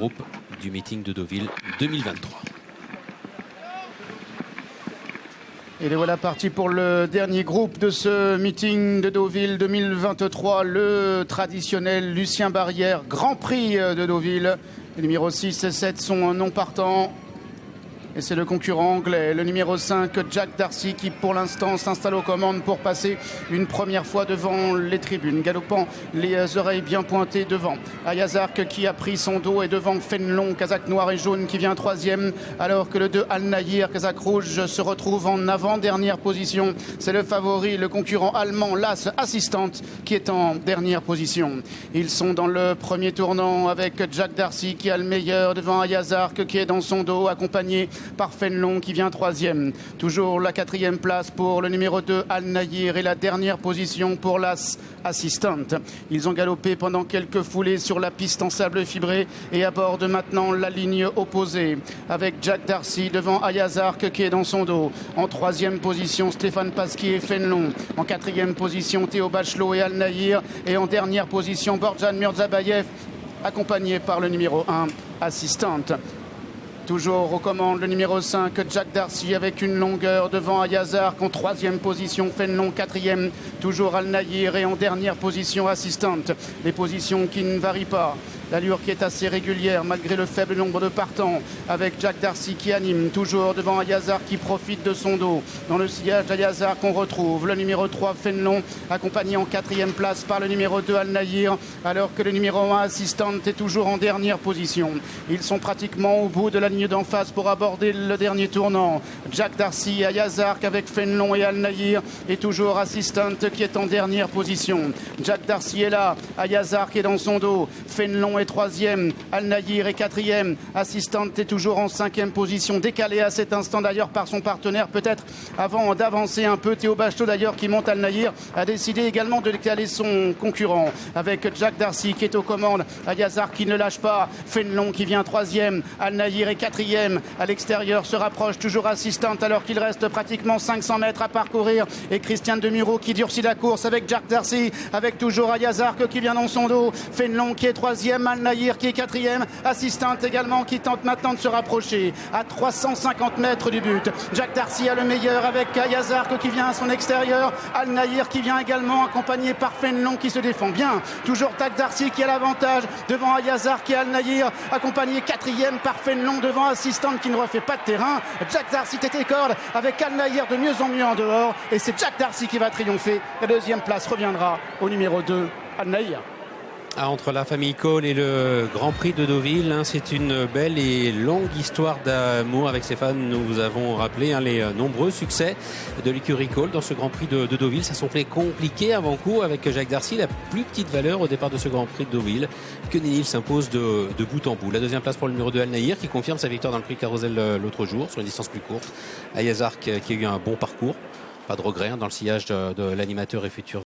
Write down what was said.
groupe du meeting de Deauville 2023. Et les voilà partis pour le dernier groupe de ce meeting de Deauville 2023, le traditionnel Lucien Barrière, Grand Prix de Deauville. Les numéros 6 et 7 sont non partants. Et c'est le concurrent anglais, le numéro 5, Jack Darcy, qui pour l'instant s'installe aux commandes pour passer une première fois devant les tribunes, galopant les oreilles bien pointées devant. Ayazark qui a pris son dos et devant Fenelon, casaque noir et jaune, qui vient troisième, alors que le 2 Al Nahir, casaque rouge, se retrouve en avant-dernière position. C'est le favori, le concurrent allemand, l'As Assistante, qui est en dernière position. Ils sont dans le premier tournant avec Jack Darcy qui a le meilleur devant Ayazark qui est dans son dos, accompagné par Fenelon qui vient troisième. Toujours la quatrième place pour le numéro 2 Al Nahir et la dernière position pour l'As Assistante. Ils ont galopé pendant quelques foulées sur la piste en sable fibré et abordent maintenant la ligne opposée avec Jack Darcy devant Ayazark qui est dans son dos. En troisième position Stéphane Pasquier et Fenelon. En quatrième position Théo Bachelot et Al Nahir. Et en dernière position Borjan Murzabayev accompagné par le numéro 1 Assistante. Toujours aux commandes le numéro 5, Jack Darcy avec une longueur devant Ayazark. En troisième position, Fenelon quatrième, toujours Al Nahir et en dernière position Assistante. Les positions qui ne varient pas. L'allure qui est assez régulière malgré le faible nombre de partants avec Jack Darcy qui anime toujours devant Ayazark qui profite de son dos. Dans le sillage d'Ayazark on retrouve le numéro 3 Fenelon accompagné en quatrième place par le numéro 2 Al Nahir alors que le numéro 1 Assistante est toujours en dernière position. Ils sont pratiquement au bout de la ligne d'en face pour aborder le dernier tournant. Jack Darcy, Ayazark avec Fenelon et Al Nahir et toujours Assistante qui est en dernière position. Jack Darcy est là, Ayazark est dans son dos, Fenelon est troisième, Al Nahir est quatrième, Assistante est toujours en cinquième position, décalé à cet instant d'ailleurs par son partenaire, peut-être avant d'avancer un peu. Théo Bachelot d'ailleurs qui monte Al Nahir a décidé également de décaler son concurrent avec Jack Darcy qui est aux commandes, Ayazark qui ne lâche pas, Fenelon qui vient troisième, Al Nahir est quatrième, à l'extérieur se rapproche toujours Assistante alors qu'il reste pratiquement 500 mètres à parcourir et Christiane Demuro qui durcit la course avec Jack Darcy, avec toujours Ayazark qui vient dans son dos, Fenelon qui est troisième, Al Nahir qui est quatrième, Assistante également qui tente maintenant de se rapprocher à 350 mètres du but. Jack Darcy a le meilleur avec Ayazark qui vient à son extérieur, Al Nahir qui vient également accompagné par Fenelon qui se défend bien. Toujours Jack Darcy qui a l'avantage devant Ayazark et Al Nahir, accompagné quatrième par Fenelon devant Assistante qui ne refait pas de terrain. Jack Darcy tête et corde avec Al Nahir de mieux en mieux en dehors et c'est Jack Darcy qui va triompher. La deuxième place reviendra au numéro 2 Al Nahir. Entre la famille Cole et le Grand Prix de Deauville, c'est une belle et longue histoire d'amour avec ses fans. Nous vous avons rappelé les nombreux succès de l'écurie Cole dans ce Grand Prix de Deauville. Ça semblait compliqué avant coup avec Jack Darcy, la plus petite valeur au départ de ce Grand Prix de Deauville. Que Nenil s'impose de bout en bout. La deuxième place pour le numéro 2 Al Nahir qui confirme sa victoire dans le prix Carousel l'autre jour sur une distance plus courte. Ayazark qui a eu un bon parcours. Pas de regret dans le sillage de l'animateur et futur